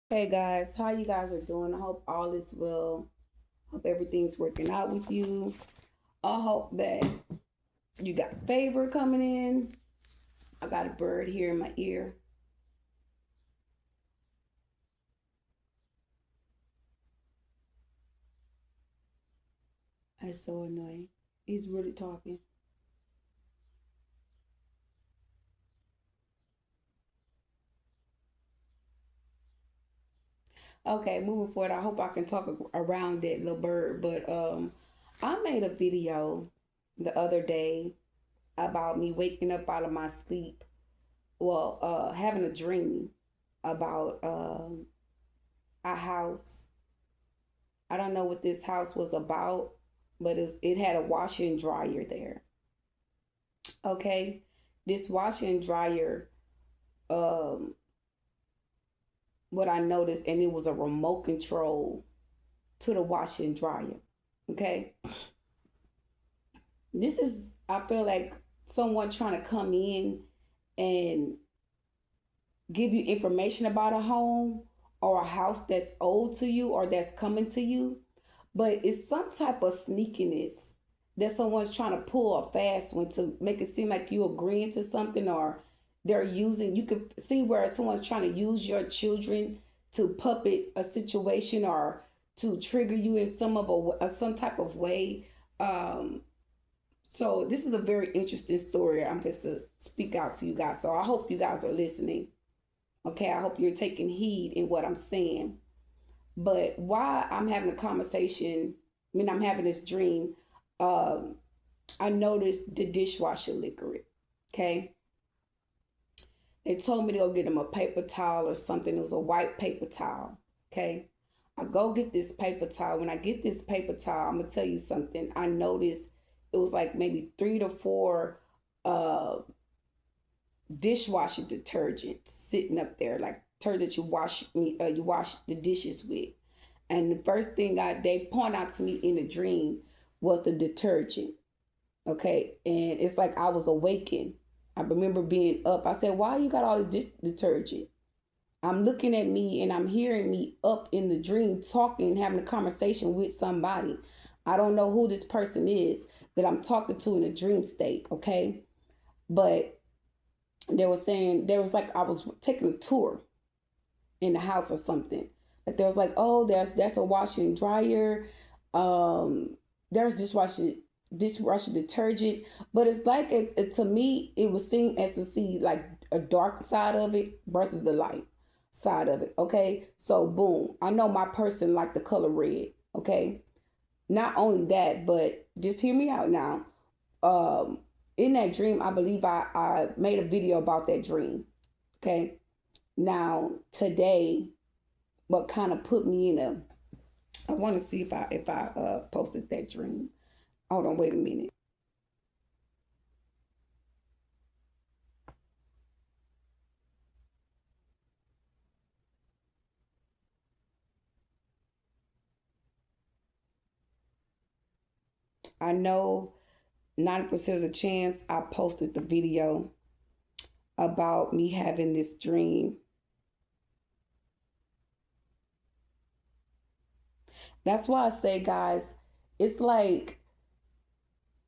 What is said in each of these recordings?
Hey guys, how you guys are doing? I hope all is well. Hope everything's working out with you. I hope that you got favor coming in. I got a bird here in my ear. That's so annoying. He's really talking. Okay, moving forward, I hope I can talk around that little bird. But I made a video the other day about me waking up out of my sleep. Well, having a dream about a house. I don't know what this house was about, but it had a washer and dryer there. Okay, this washer and dryer, um, what I noticed, and it was a remote control to the washer and dryer. Okay, this is I feel like someone trying to come in and give you information about a home or a house that's old to you or that's coming to you, but it's some type of sneakiness that someone's trying to pull a fast one to make it seem like you agreeing to something, or they're using, you could see where someone's trying to use your children to puppet a situation or to trigger you in some type of way. um so this is a very interesting story. I'm just to speak out to you guys, so I hope you guys are listening. Okay, I hope you're taking heed in what I'm saying. But why I'm having a conversation, I'm having this dream. Um, I noticed the dishwasher liquid. Okay, they told me to go get them a paper towel or something. It was a white paper towel. Okay, I go get this paper towel. When I get this paper towel, I'm gonna tell you something. I noticed it was like maybe three to four uh dishwasher detergent sitting up there, like detergent you wash the dishes with. And the first thing they point out to me in the dream was the detergent. Okay, and it's like I was awakened. I remember being up. I said, "Why you got all the detergent?" I'm looking at me and I'm hearing me up in the dream talking, having a conversation with somebody. I don't know who this person is that I'm talking to in a dream state. Okay, but they were saying there was like I was taking a tour in the house or something. Like there was like, oh, that's a washer and dryer. There's dishwasher detergent, but it's like to me it was seen as to see like a dark side of it versus the light side of it. Okay, so boom, I know my person like the color red. Okay, not only that, but just hear me out now. Um, in that dream, I believe I made a video about that dream. Okay, now today, what kind of put me in a, I want to see if I posted that dream. Hold on, wait a minute. I know 90% of the chance I posted the video about me having this dream. That's why I say, guys, it's like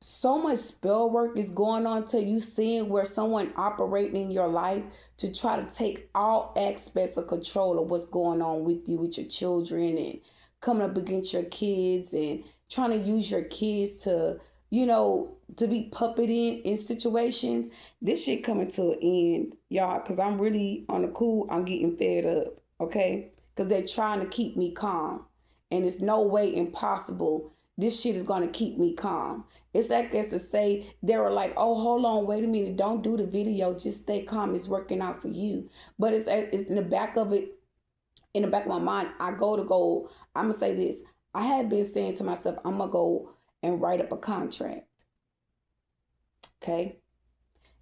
so much spell work is going on till you seeing where someone operating in your life to try to take all aspects of control of what's going on with you, with your children, and coming up against your kids and trying to use your kids to, to be puppeted in situations. This shit coming to an end, y'all, because I'm really on the cool. I'm getting fed up, okay? Because they're trying to keep me calm. And it's no way impossible this shit is going to keep me calm. It's like as to say, they were like, oh, hold on, wait a minute, don't do the video, just stay calm, it's working out for you. But it's in the back of it, in the back of my mind, I'm going to say this. I had been saying to myself, I'm going to go and write up a contract. Okay.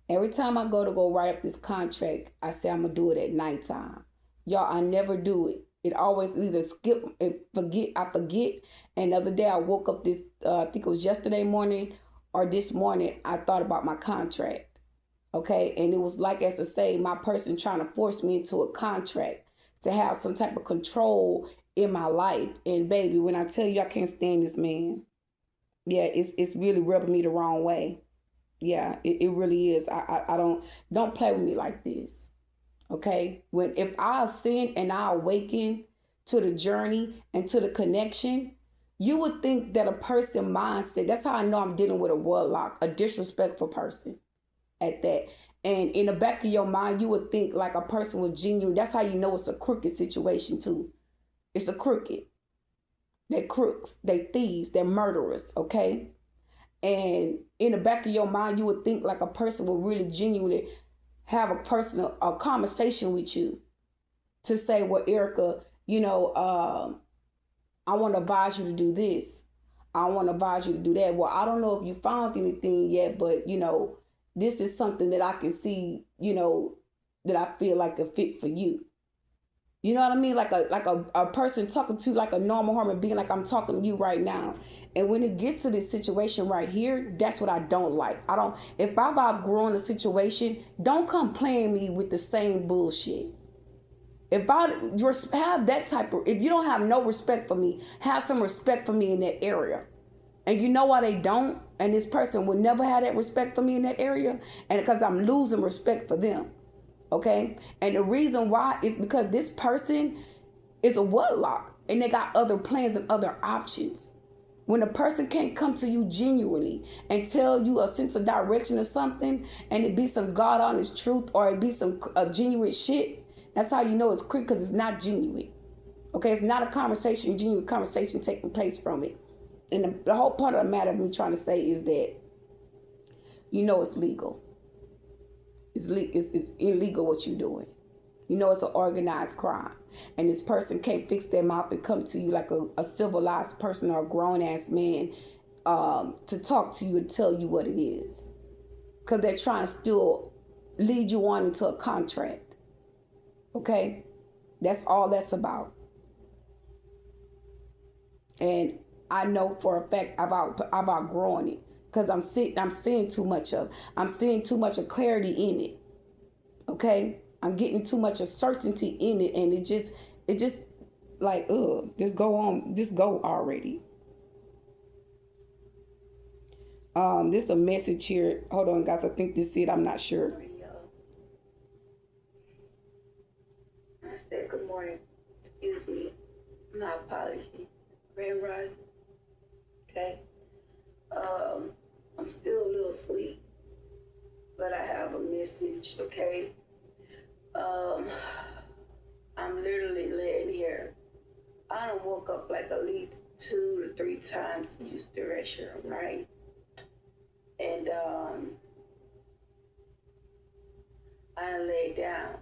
Every time I go write up this contract, I say I'm going to do it at nighttime. Y'all, I never do it. It always either skip and forget. I forget. And the other day I woke up I think it was yesterday morning or this morning, I thought about my contract. Okay. And it was like, as to say, my person trying to force me into a contract to have some type of control in my life. And baby, when I tell you I can't stand this man, yeah, it's really rubbing me the wrong way. Yeah, it really is. I don't play with me like this. Okay? When if I sin and I awaken to the journey and to the connection, you would think that a person mindset, that's how I know I'm dealing with a warlock, a disrespectful person at that. And in the back of your mind, you would think like a person was genuine. That's how you know it's a crooked situation too. It's a crooked. They're crooks, they thieves, they're murderers, okay? And in the back of your mind, you would think like a person would really genuinely have a conversation with you to say, well, Erica, I want to advise you to do this. I want to advise you to do that. Well, I don't know if you found anything yet, but this is something that I can see, that I feel like a fit for you. You know what I mean? Like a person talking to like a normal human being, like I'm talking to you right now. And when it gets to this situation right here, that's what I don't like. If I've outgrown a situation, don't come playing me with the same bullshit. If I have that type of, if you don't have no respect for me, have some respect for me in that area. And you know why they don't? And this person will never have that respect for me in that area. And because I'm losing respect for them. Okay? And the reason why is because this person is a warlock and they got other plans and other options. When a person can't come to you genuinely and tell you a sense of direction or something, and it be some God honest truth or it be some genuine shit, that's how you know it's quick, because it's not genuine. Okay, it's not a conversation, genuine conversation taking place from it. And the whole point of the matter of me trying to say is that it's legal. It's illegal what you're doing. It's an organized crime. And this person can't fix their mouth and come to you like a civilized person or a grown-ass man to talk to you and tell you what it is. Because they're trying to still lead you on into a contract. Okay? That's all that's about. And I know for a fact I've outgrown it. Because I'm seeing too much of clarity in it. Okay? I'm getting too much of certainty in it, and it just like, just go already. This is a message here. Hold on, guys. I think this is it. I'm not sure. I said good morning. Excuse me. My apologies. Grand Rising. Okay. I'm still a little asleep, but I have a message. Okay. I'm literally laying here. I done woke up like at least 2 to 3 times to use the restroom, right? And I lay down,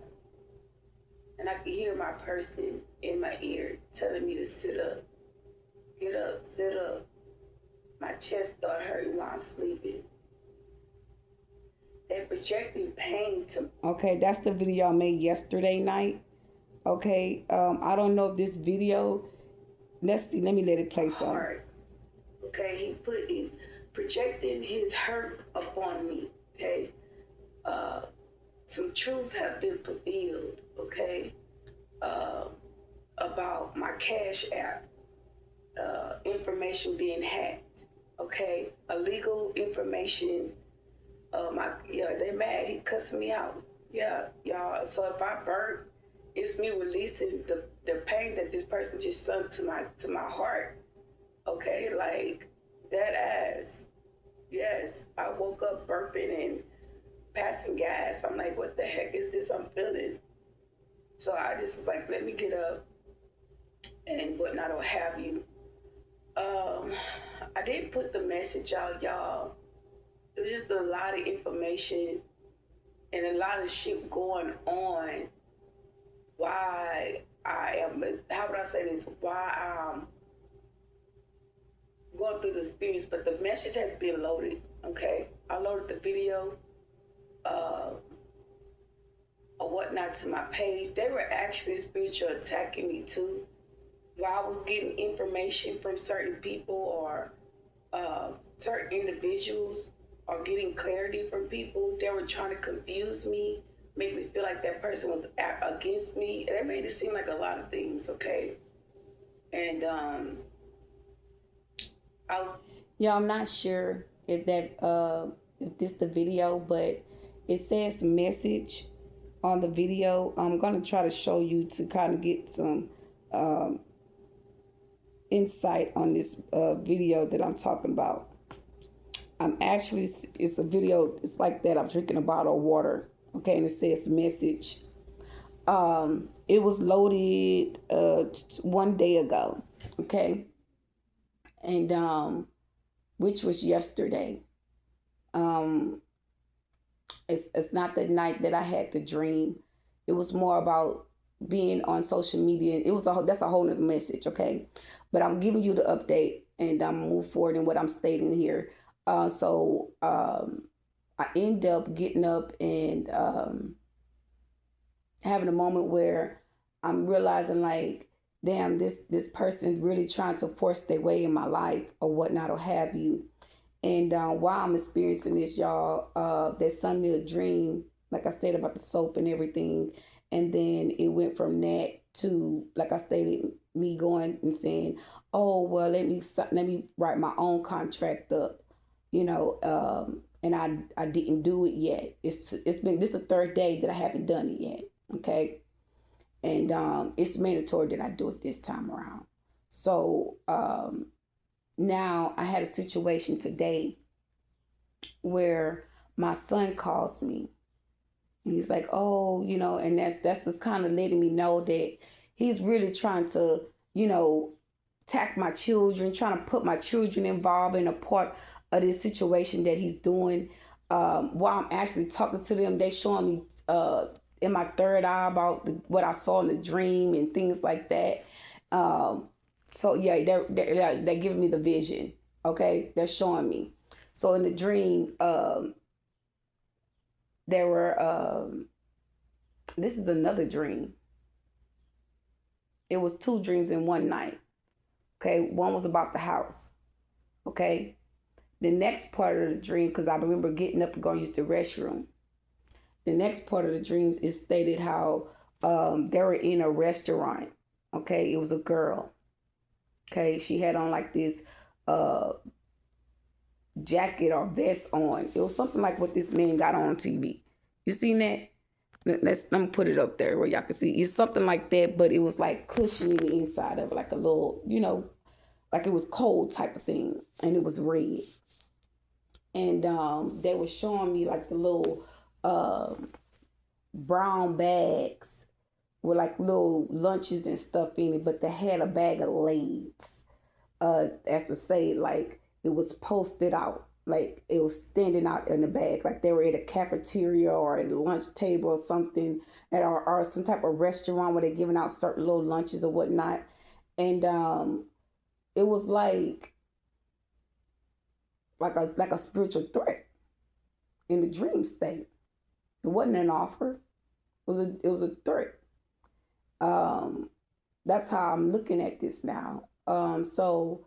and I could hear my person in my ear telling me to sit up, get up, sit up. My chest started hurting while I'm sleeping. They're projecting pain to. Okay, that's the video I made yesterday night. Okay, I don't know if this video. Let's see. Let me let it play some. Okay, he's projecting his hurt upon me. Okay, some truth have been revealed. Okay, about my Cash App information being hacked. Okay, illegal information. They're mad. He cussing me out. Yeah, y'all. So if I burn, it's me releasing the pain that this person just sunk to my heart. Okay, like that ass. Yes, I woke up burping and passing gas. I'm like, what the heck is this I'm feeling? So I just was like, let me get up and whatnot or have you. I didn't put the message out, y'all. It was just a lot of information and a lot of shit going on. Why I am, how would I say this? Why I'm going through the experience, but the message has been loaded. Okay, I loaded the video or whatnot to my page. They were actually spiritual attacking me too. While I was getting information from certain people or certain individuals or getting clarity from people, they were trying to confuse me make me feel like that person was against me. That made it seem like a lot of things, okay? And I was Yeah, I'm not sure if this the video, but it says message on the video. I'm gonna try to show you to kind of get some um, insight on this video that I'm talking about. I'm actually, it's a video, it's like that. I'm drinking a bottle of water, okay, and it says message. It was loaded one day ago, okay, and which was yesterday. Um, it's not the night that I had the dream. It was more about being on social media. It was that's a whole nother message, okay. But I'm giving you the update, and I'm move forward in what I'm stating here. I end up getting up and having a moment where I'm realizing like, damn, this person really trying to force their way in my life or whatnot or have you. And while I'm experiencing this, y'all, they sent me a dream, like I stated about the soap and everything. And then it went from that to, like I stated, me going and saying, "Oh well, let me write my own contract up," and I didn't do it yet. It's been this is the third day that I haven't done it yet. Okay, and it's mandatory that I do it this time around. So now I had a situation today where my son calls me. He's like, "Oh, and that's just kind of letting me know that he's really trying to, attack my children, trying to put my children involved in a part of this situation that he's doing. While I'm actually talking to them, they showing me in my third eye about what I saw in the dream and things like that. So yeah, they're giving me the vision. Okay, they're showing me. So in the dream, there were. This is another dream. It was two dreams in one night. Okay, one was about the house. Okay, the next part of the dream, because I remember getting up and going to use the restroom. The next part of the dreams is stated how they were in a restaurant. Okay, it was a girl. Okay, she had on like this jacket or vest on. It was something like what this man got on TV. You seen that? Let me put it up there where y'all can see. It's something like that, but it was like cushiony the inside of it, like a little, like it was cold type of thing, and it was red. And they were showing me like the little brown bags with like little lunches and stuff in it, but they had a bag of Lay's. As to say, like it was posted out, like it was standing out in the bag, like they were at a cafeteria or at a lunch table or something, or some type of restaurant where they're giving out certain little lunches or whatnot. And it was like a spiritual threat in the dream state. It wasn't an offer. It was a threat. That's how I'm looking at this now. So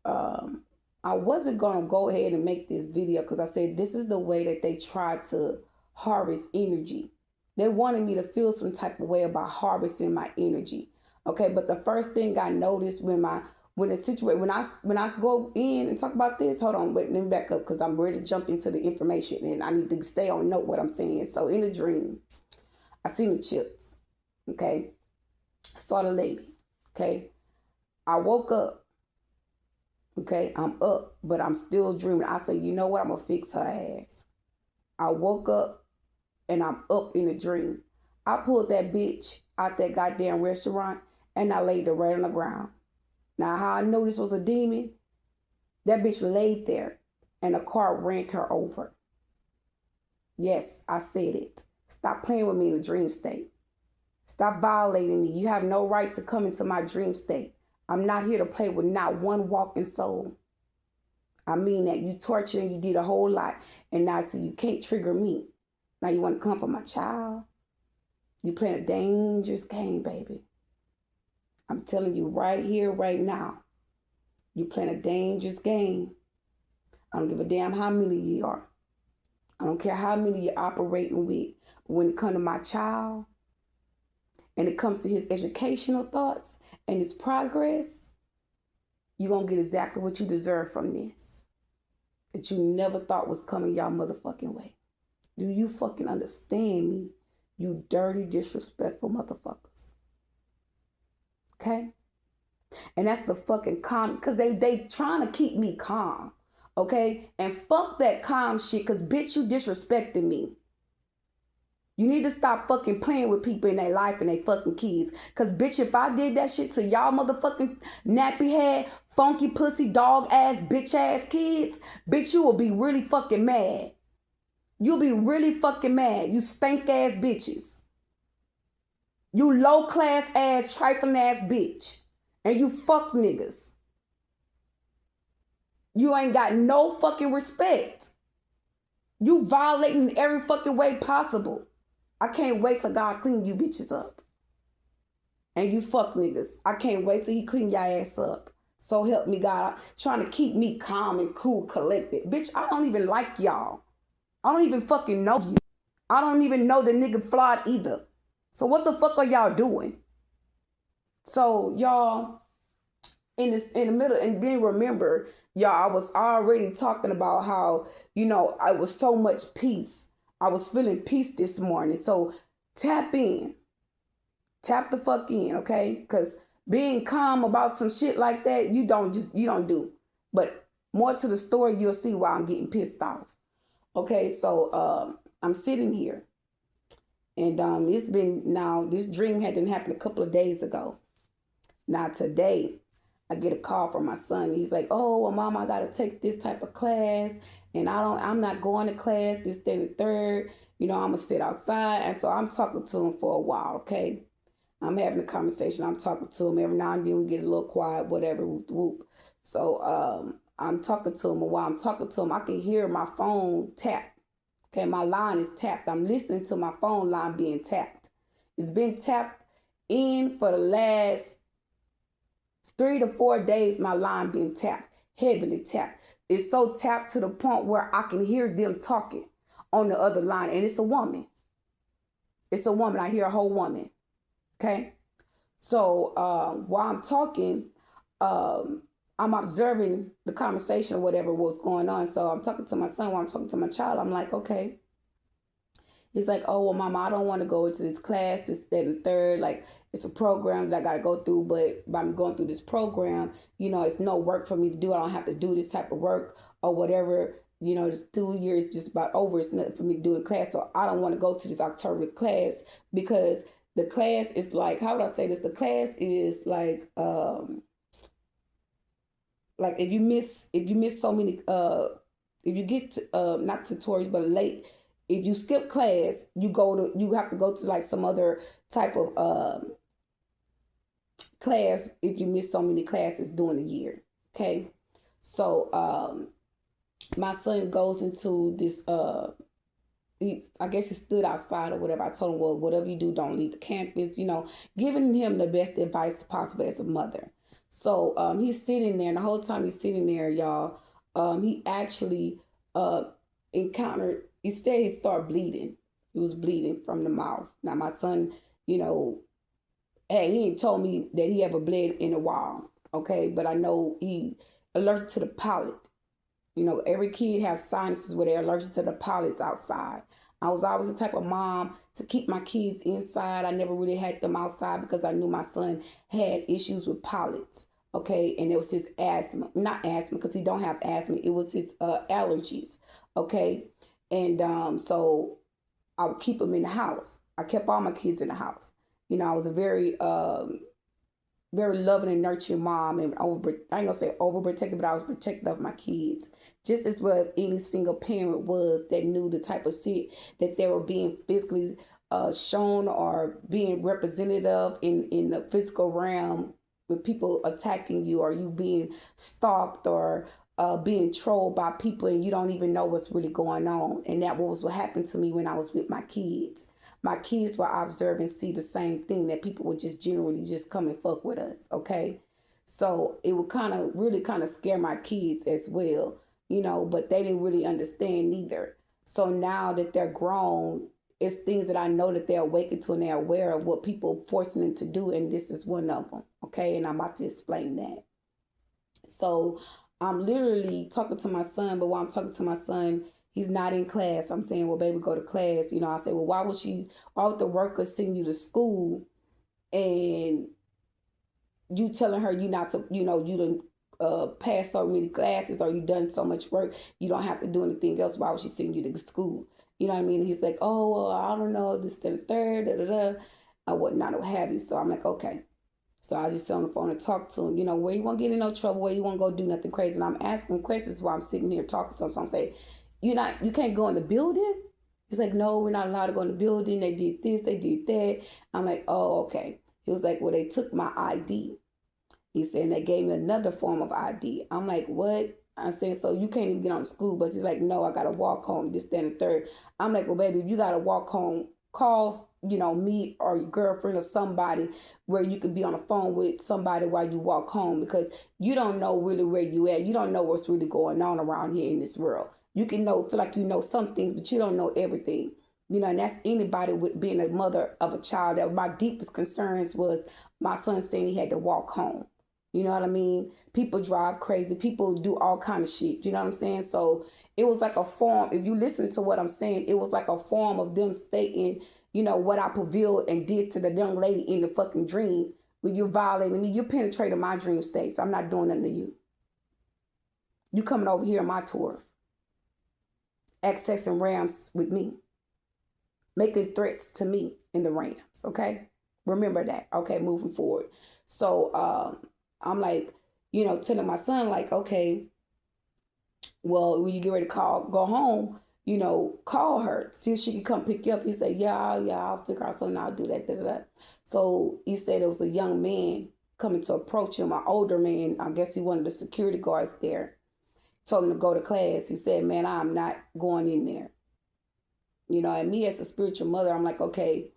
I wasn't gonna go ahead and make this video because I said this is the way that they try to harvest energy. They wanted me to feel some type of way about harvesting my energy. Okay, but the first thing I noticed when the situation when I go in and talk about this, hold on, wait, let me back up because I'm ready to jump into the information and I need to stay on note what I'm saying. So in the dream, I seen the chips. Okay, saw the lady. Okay, I woke up. Okay, I'm up, but I'm still dreaming. I said, you know what? I'm gonna fix her ass. I woke up and I'm up in a dream. I pulled that bitch out that goddamn restaurant and I laid her right on the ground. Now, how I know this was a demon? That bitch laid there and a car ran her over. Yes, I said it. Stop playing with me in a dream state. Stop violating me. You have no right to come into my dream state. I'm not here to play with not one walking soul. I mean that. You tortured and you did a whole lot. And now see, you can't trigger me. Now you want to come for my child? You playing a dangerous game, baby. I'm telling you right here, right now. You playing a dangerous game. I don't give a damn how many you are. I don't care how many you're operating with. When it comes to my child and it comes to his educational thoughts and his progress, you're going to get exactly what you deserve from this that you never thought was coming y'all motherfucking way. Do you fucking understand me? You dirty, disrespectful motherfuckers. Okay? And that's the fucking calm, because they trying to keep me calm. Okay? And fuck that calm shit, because bitch, you disrespecting me. You need to stop fucking playing with people in their life and their fucking kids. Because, bitch, if I did that shit to y'all motherfucking nappy head, funky pussy, dog ass, bitch ass kids, bitch, you will be really fucking mad. You'll be really fucking mad. You stink ass bitches. You low class ass, trifling ass bitch. And you fuck niggas. You ain't got no fucking respect. You violating every fucking way possible. I can't wait till God clean you bitches up. And you fuck niggas. I can't wait till he clean your ass up. So help me God. Trying to keep me calm and cool, collected. Bitch, I don't even like y'all. I don't even fucking know you. I don't even know the nigga Flawed either. So what the fuck are y'all doing? So y'all, in the middle, and then remember, y'all, I was already talking about how, I was so much peace. I was feeling peace this morning. So tap in. Tap the fuck in, okay? Because being calm about some shit like that, you don't do. But more to the story, you'll see why I'm getting pissed off. Okay, so I'm sitting here. And this dream had happened a couple of days ago. Now today, I get a call from my son. He's like, "Oh, well, Mom, I gotta take this type of class, and I'm not going to class. This, then, the third. I'm gonna sit outside." And so I'm talking to him for a while. Okay, I'm having a conversation. I'm talking to him. Every now and then we get a little quiet, whatever. Whoop, whoop. So I'm talking to him, and while I'm talking to him, I can hear my phone tap. Okay, my line is tapped. I'm listening to my phone line being tapped. It's been tapped in for the last 3 to 4 days. My line being tapped, heavily tapped. It's so tapped to the point where I can hear them talking on the other line. And it's a woman. It's a woman. I hear a whole woman. Okay. So while I'm talking, I'm observing the conversation or whatever was going on. So I'm talking to my son while I'm talking to my child. I'm like, okay. He's like, "Oh, well, Mama, I don't want to go into this class, this, that, and third. Like, it's a program that I got to go through. But by me going through this program, it's no work for me to do. I don't have to do this type of work or whatever. This 2 years just about over. It's nothing for me to do in class. So I don't want to go to this October class because the class is like, how would I say this? The class is like if you miss so many, if you get to, not tutorials, but late, if you skip class, you have to go to like some other type of class if you miss so many classes during the year. Okay. So my son goes into this I guess he stood outside or whatever. I told him, well, whatever you do, don't leave the campus, giving him the best advice possible as a mother. So he's sitting there, and the whole time he's sitting there, y'all, he actually encountered, he started bleeding. He was bleeding from the mouth. Now my son, he ain't told me that he ever bled in a while, okay? But I know he allergic to the pollen. Every kid has sinuses where they're allergic to the pollens outside. I was always the type of mom to keep my kids inside. I never really had them outside because I knew my son had issues with pollens. Okay, and it was his asthma, not asthma because he don't have asthma. It was his allergies. Okay, and so I would keep him in the house. I kept all my kids in the house. I was a very very loving and nurturing mom, and I ain't gonna say overprotective, but I was protective of my kids, just as well any single parent was that knew the type of shit that they were being physically shown or being represented of in the physical realm, with people attacking you or you being stalked or being trolled by people and you don't even know what's really going on. And that was what happened to me when I was with my kids. My kids will observe and see the same thing, that people would just generally just come and fuck with us, okay? So it would really scare my kids as well, but they didn't really understand neither. So now that they're grown, it's things that I know that they're awakened to and they're aware of what people forcing them to do, and this is one of them. Okay, and I'm about to explain that. So I'm literally talking to my son, but while I'm talking to my son, he's not in class. I'm saying, well, baby, go to class. I say, well, why would the worker send you to school and you telling her you not, you done pass so many classes or you done so much work, you don't have to do anything else. Why would she send you to school? You know what I mean? And he's like, oh, well, I don't know, this, then, third, da, da, da, or whatnot, what have you. So I'm like, okay. So I just sit on the phone and talk to him, where you won't get in no trouble, where you won't go do nothing crazy. And I'm asking him questions while I'm sitting here talking to him. So I'm saying, you can't go in the building? He's like, no, we're not allowed to go in the building. They did this, they did that. I'm like, oh, okay. He was like, well, they took my ID. He said, and they gave me another form of ID. I'm like, what? I said, so you can't even get on the school bus. He's like, no, I got to walk home, this, that, and the third. I'm like, well, baby, if you got to walk home, call, me or your girlfriend or somebody where you can be on the phone with somebody while you walk home, because you don't know really where you at. You don't know what's really going on around here in this world. You can feel like you know some things, but you don't know everything. And that's anybody with being a mother of a child. That my deepest concerns was my son saying he had to walk home. You know what I mean? People drive crazy. People do all kind of shit. You know what I'm saying? So it was like a form. If you listen to what I'm saying, it was like a form of them stating, what I prevailed and did to the young lady in the fucking dream. When you're violating me, you're penetrating my dream states. I'm not doing nothing to you. You coming over here on my tour, accessing Rams with me, making threats to me in the Rams. Okay, remember that. Okay, moving forward. So I'm like, telling my son, like, okay, well, when you get ready to go home, call her, see if she can come pick you up. He said, yeah, I'll figure out something, I'll do that, da, da, da. So he said it was a young man coming to approach him, an older man. I guess he wanted the security guards there. Told him to go to class. He said, man, I'm not going in there. And me as a spiritual mother, I'm like, okay,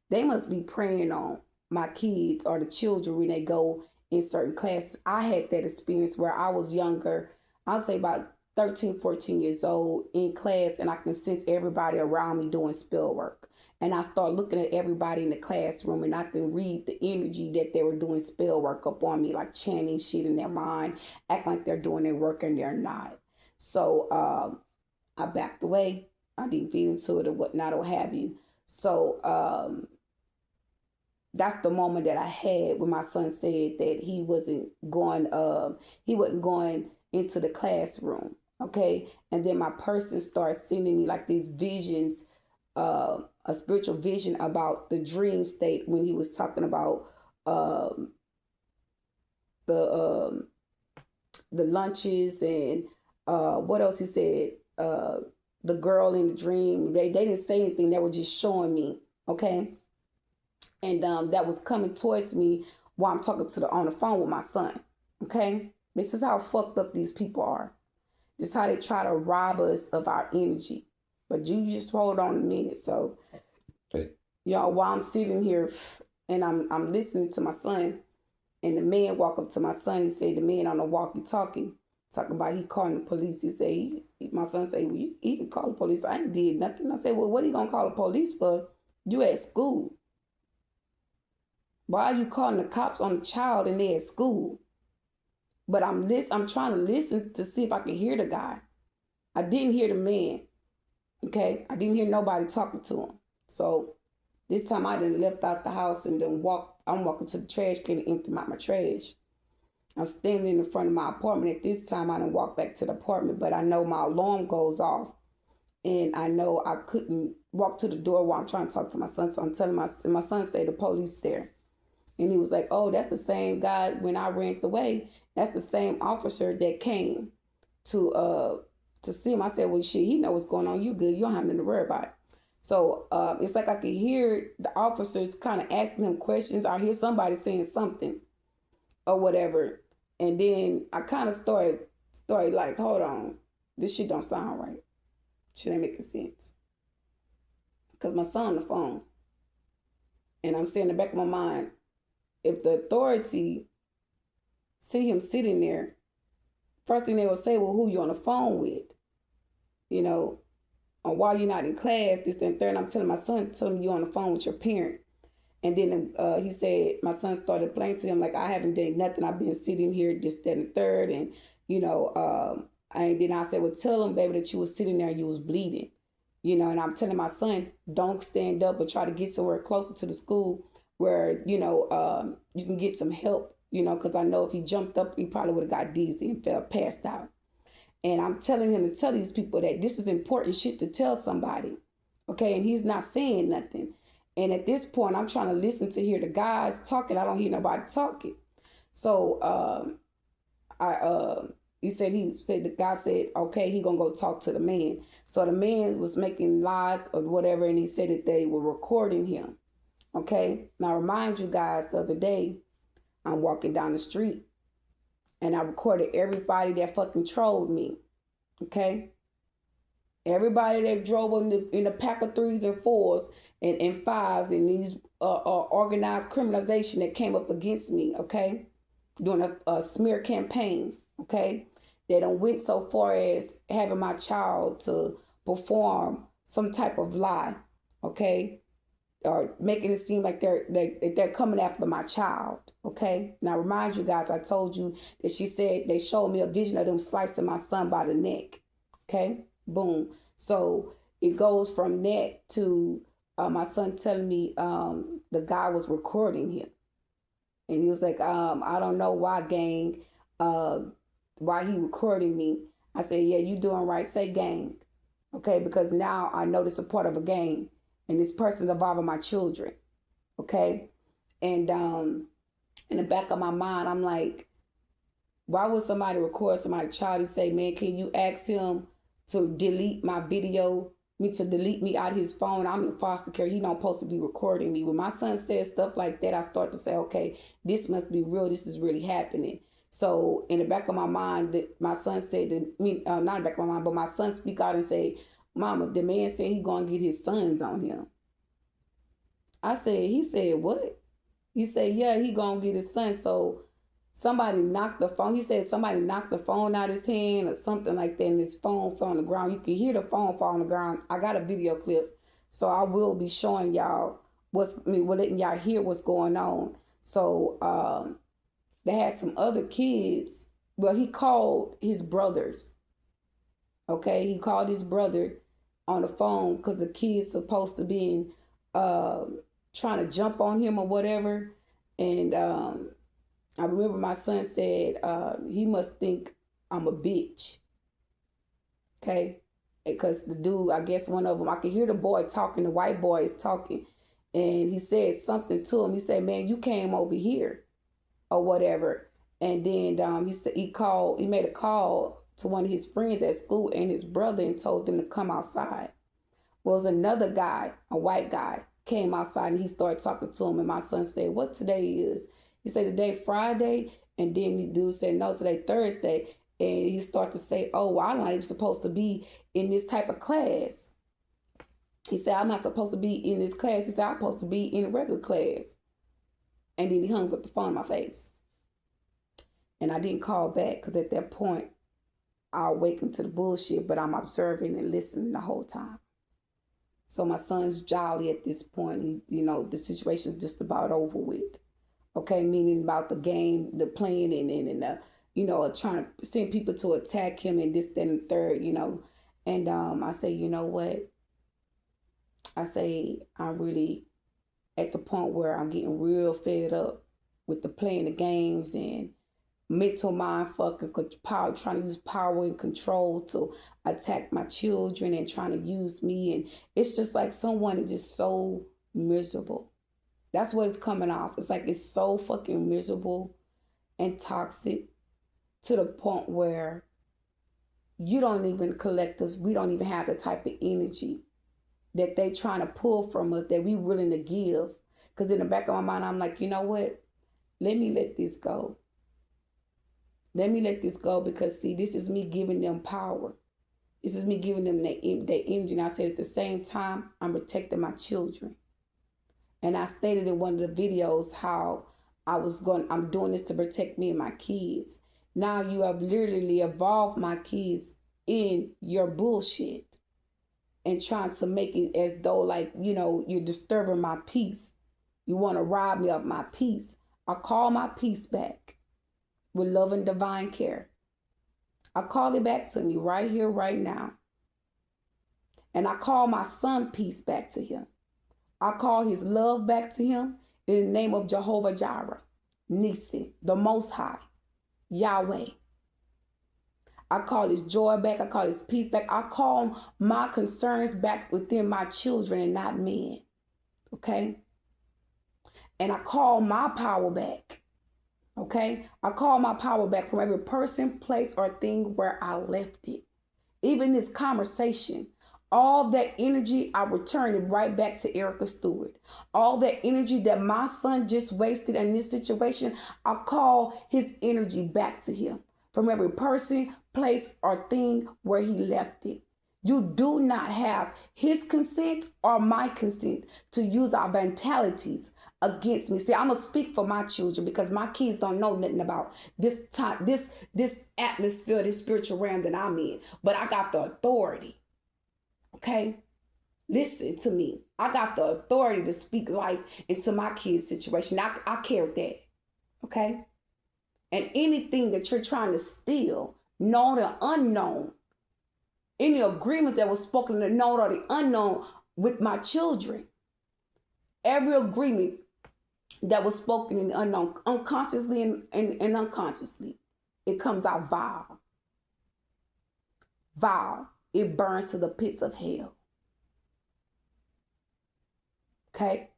they must be preying on my kids or the children when they go in certain classes. I had that experience where I was younger. I'll say about 13, 14 years old in class, and I can sense everybody around me doing spell work. And I start looking at everybody in the classroom, and I can read the energy that they were doing spell work up on me, like chanting shit in their mind, acting like they're doing their work and they're not. So I backed away. I didn't feed into it or whatnot or have you. So that's the moment that I had when my son said that he wasn't going into the classroom. Okay. And then my person starts sending me like these visions, a spiritual vision about the dream state when he was talking about the the lunches and what else he said, the girl in the dream. They didn't say anything, they were just showing me. Okay. And that was coming towards me while I'm talking on the phone with my son. Okay, this is how fucked up these people are. This is how they try to rob us of our energy. But you just hold on a minute. So, y'all, while I'm sitting here and I'm listening to my son, and the man walk up to my son and say, the man on the walkie-talkie, talking about he calling the police. He say, my son say, well, he can call the police. I ain't did nothing. I said, well, what are you gonna call the police for? You at school. Why are you calling the cops on the child and they at school? But I'm trying to listen to see if I can hear the guy. I didn't hear the man. Okay? I didn't hear nobody talking to him. So this time I done left out the house and then I'm walking to the trash can and empty out my trash. I'm standing in front of my apartment. At this time I done walk back to the apartment, but I know my alarm goes off. And I know I couldn't walk to the door while I'm trying to talk to my son. So I'm telling my son say the police there. And he was like, oh, that's the same guy when I ran away. That's the same officer that came to see him. I said, well, shit, he know what's going on. You good. You don't have nothing to worry about. So it's like I could hear the officers kind of asking him questions. I hear somebody saying something or whatever. And then I kind of started like, hold on. This shit don't sound right. Shit ain't making sense. Because my son on the phone. And I'm saying in the back of my mind, if the authority see him sitting there, first thing they will say, well, who you on the phone with? why you're not in class, this and third. And I'm telling my son, telling me you on the phone with your parent. And then he said, my son started playing to him, like, I haven't done nothing. I've been sitting here, this, that, and the third. And, and then I said, well, tell him, baby, that you was sitting there and you was bleeding. And I'm telling my son, don't stand up, but try to get somewhere closer to the school where, you can get some help, because I know if he jumped up, he probably would have got dizzy and passed out. And I'm telling him to tell these people that this is important shit to tell somebody. Okay. And he's not saying nothing. And at this point, I'm trying to listen to hear the guys talking. I don't hear nobody talking. So the guy said, okay, he gonna go talk to the man. So the man was making lies or whatever, and he said that they were recording him. Okay. Now remind you guys, the other day, I'm walking down the street and I recorded everybody that fucking trolled me. Okay. Everybody that drove in the pack of 3s and 4s and 5s and these organized criminalization that came up against me, okay, doing a smear campaign, okay, they done went so far as having my child to perform some type of lie, okay, or making it seem like they're coming after my child, okay. Now remind you guys, I told you that she said they showed me a vision of them slicing my son by the neck, okay. Boom. So it goes from that to my son telling me the guy was recording him. And he was like, I don't know why, gang, why he recording me. I said, yeah, you doing right. Say gang. Okay, because now I know this is a part of a gang. And this person's involving my children. Okay. And in the back of my mind, I'm like, why would somebody record somebody's child and say, man, can you ask him to delete my video, to delete me out of his phone? I'm in foster care. He don't supposed to be recording me. When my son says stuff like that, I start to say, okay, this must be real. This is really happening. So in the back of my mind, my son said to me, not in the back of my mind, but my son speak out and say, Mama, the man said he gonna get his sons on him. He said, what? He said, yeah, he gonna get his son. So somebody knocked the phone. He said somebody knocked the phone out of his hand or something like that, and his phone fell on the ground. You can hear the phone fall on the ground. I got a video clip, so I will be showing y'all letting y'all hear what's going on. So they had some other kids. Well, he called his brothers. Okay, he called his brother on the phone because the kid's supposed to be trying to jump on him or whatever, and I remember my son said he must think I'm a bitch. Okay? Because the dude, I guess one of them, I could hear the boy talking, the white boy is talking. And he said something to him. He said, man, you came over here or whatever. And then he said he made a call to one of his friends at school and his brother and told them to come outside. Well, it was another guy, a white guy, came outside and he started talking to him. And my son said, what today is? He said, today Friday. And then the dude said, no, today Thursday. And he started to say, oh, well, I'm not even supposed to be in this type of class. He said, I'm not supposed to be in this class. He said, I'm supposed to be in a regular class. And then he hung up the phone in my face. And I didn't call back because at that point, I awakened to the bullshit, but I'm observing and listening the whole time. So my son's jolly at this point. The situation's just about over with. Okay, meaning about the game, the playing and trying to send people to attack him and this, that, and the third, And I say, you know what? I say, I'm really at the point where I'm getting real fed up with the playing the games and mental mind fucking power, trying to use power and control to attack my children and trying to use me. And it's just like someone is just so miserable. That's what it's coming off. It's like it's so fucking miserable and toxic to the point where we don't even have the type of energy that they trying to pull from us that we willing to give. Because in the back of my mind, I'm like, you know what? Let me let this go. Let me let this go because, see, this is me giving them power. This is me giving them their energy. And I said at the same time, I'm protecting my children. And I stated in one of the videos how I'm doing this to protect me and my kids. Now you have literally involved my kids in your bullshit. and trying to make it as though like, you're disturbing my peace. You want to rob me of my peace. I call my peace back with love and divine care. I call it back to me right here, right now. And I call my son peace back to him. I call his love back to him in the name of Jehovah Jireh, Nisi, the Most High, Yahweh. I call his joy back. I call his peace back. I call my concerns back within my children and not men. Okay? And I call my power back. Okay? I call my power back from every person, place, or thing where I left it. Even this conversation, all that energy, I return it right back to Erica Stewart. All that energy that my son just wasted in this situation, I call his energy back to him from every person, place, or thing where he left it. You do not have his consent or my consent to use our mentalities against me. See, I'm gonna speak for my children because my kids don't know nothing about this time, this atmosphere, this spiritual realm that I'm in. But I got the authority. Okay? Listen to me. I got the authority to speak life into my kids' situation. I carry that. Okay? And anything that you're trying to steal, known or unknown, any agreement that was spoken in the known or the unknown with my children, every agreement that was spoken in the unknown, unconsciously and unconsciously, it comes out vile. Vile. It burns to the pits of hell. Okay?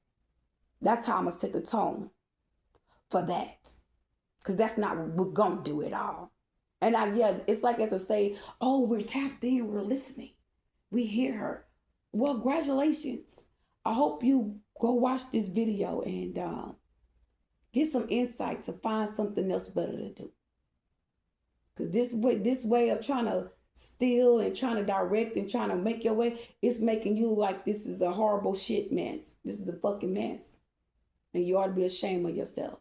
That's how I'm going to set the tone for that. Because that's not what we're going to do at all. And it's like as I say, oh, we're tapped in, we're listening. We hear her. Well, congratulations. I hope you go watch this video and get some insight to find something else better to do. Because this way of trying to steal and trying to direct and trying to make your way, it's making you like this is a horrible shit mess. This is a fucking mess. And you ought to be ashamed of yourself.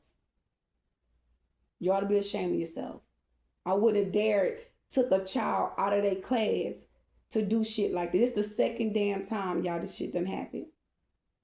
You ought to be ashamed of yourself. I wouldn't have dared took a child out of their class to do shit like this. It's the second damn time, y'all, this shit done happened.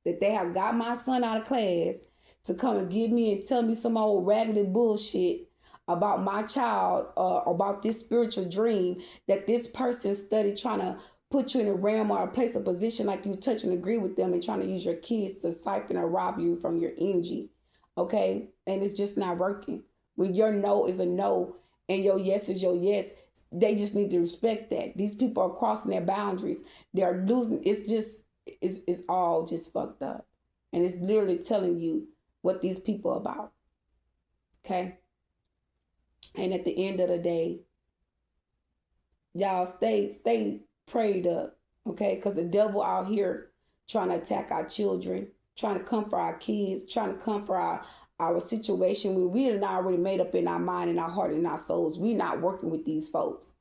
That they have got my son out of class to come and give me and tell me some old raggedy bullshit about my child, about this spiritual dream that this person studied, trying to put you in a realm or a place of position like you touch and agree with them and trying to use your kids to siphon or rob you from your energy. Okay? And it's just not working. When your no is a no and your yes is your yes, they just need to respect that. These people are crossing their boundaries. They're losing. It's all just fucked up. And it's literally telling you what these people are about. Okay? And at the end of the day, y'all stay prayed up, okay? Because the devil out here trying to attack our children, trying to come for our kids, trying to come for our situation when we are already made up in our mind and our heart and our souls. We're not working with these folks,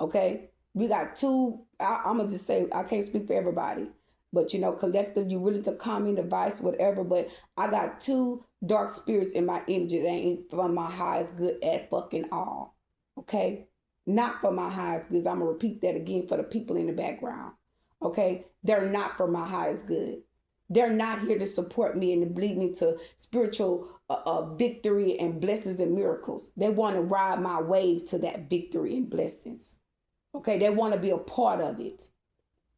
okay? We got two, I'm going to just say, I can't speak for everybody, but, collective, you're willing to comment, advice, whatever, but I got two dark spirits in my energy that ain't from my highest good at fucking all, okay? Not for my highest good. I'm going to repeat that again for the people in the background, okay? They're not for my highest good. They're not here to support me and to lead me to spiritual victory and blessings and miracles. They want to ride my wave to that victory and blessings, okay? They want to be a part of it.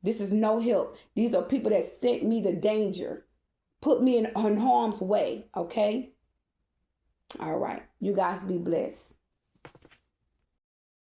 This is no help. These are people that sent me the danger, put me in harm's way, okay? All right. You guys be blessed.